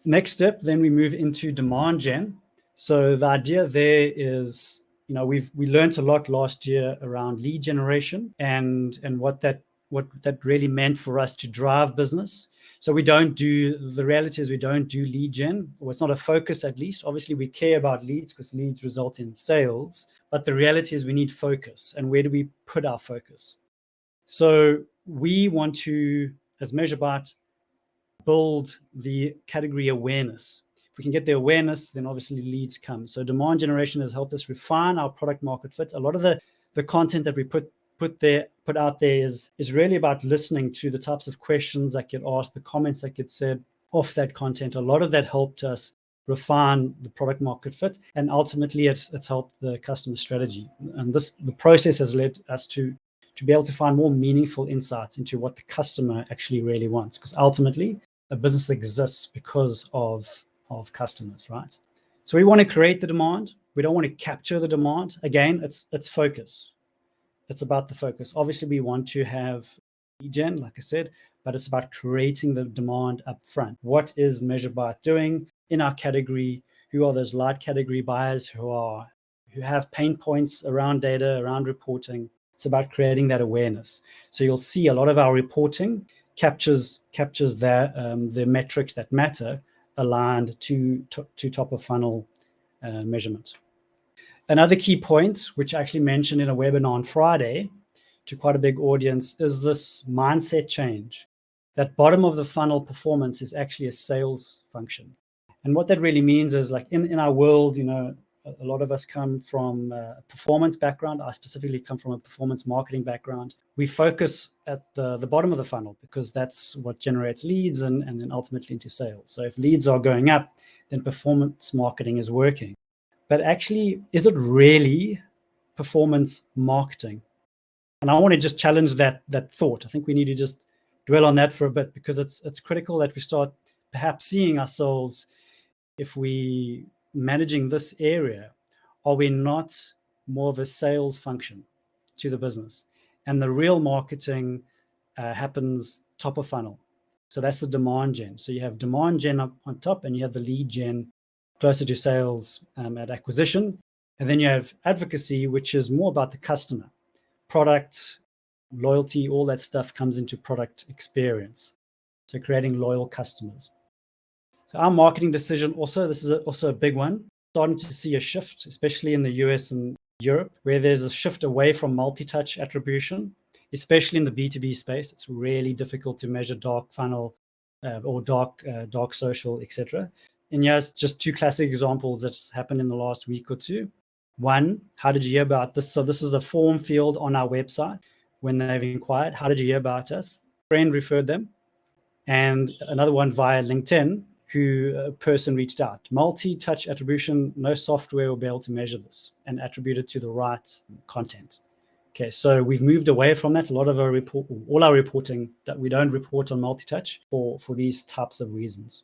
Next step, then we move into demand gen. So the idea there is, we learned a lot last year around lead generation and what that really meant for us to drive business. So the reality is we don't do lead gen, or it's not a focus at least. Obviously we care about leads because leads result in sales, but the reality is we need focus. And where do we put our focus? So we want to, as Measurebyte, build the category awareness. If we can get the awareness, then obviously leads come. So demand generation has helped us refine our product market fit. A lot of the content that we put out there is really about listening to the types of questions that get asked, the comments that get said off that content. A lot of that helped us refine the product market fit, and ultimately it's helped the customer strategy. And the process has led us to be able to find more meaningful insights into what the customer actually really wants, because ultimately a business exists because of customers, right? So we want to create the demand. We don't want to capture the demand. Again, it's focus. It's about the focus. Obviously, we want to have lead gen, like I said, but it's about creating the demand up front. What is Measurebyte doing in our category? Who are those light category buyers who have pain points around data, around reporting? It's about creating that awareness. So you'll see a lot of our reporting captures the metrics that matter aligned to top of funnel measurement. Another key point, which I actually mentioned in a webinar on Friday to quite a big audience, is this mindset change. That bottom of the funnel performance is actually a sales function. And what that really means is, like in our world, a lot of us come from a performance background. I specifically come from a performance marketing background. We focus at the bottom of the funnel because that's what generates leads and then ultimately into sales. So if leads are going up, then performance marketing is working. But actually, is it really performance marketing? And I want to just challenge that thought. I think we need to just dwell on that for a bit, because it's critical that we start perhaps seeing ourselves, if we managing this area, are we not more of a sales function to the business? And the real marketing happens top of funnel. So that's the demand gen. So you have demand gen up on top, and you have the lead gen closer to sales at acquisition. And then you have advocacy, which is more about the customer. Product, loyalty, all that stuff comes into product experience. So creating loyal customers. So our marketing decision also, this is also a big one, starting to see a shift, especially in the US and Europe, where there's a shift away from multi-touch attribution, especially in the B2B space. It's really difficult to measure dark funnel or dark social, etc. And here's just two classic examples that's happened in the last week or two. One, how did you hear about this? So this is a form field on our website when they've inquired. How did you hear about us? A friend referred them. And another one via LinkedIn, who a person reached out. Multi-touch attribution, no software will be able to measure this and attribute it to the right content. Okay, so we've moved away from that. A lot of all our reporting, that we don't report on multi-touch for these types of reasons.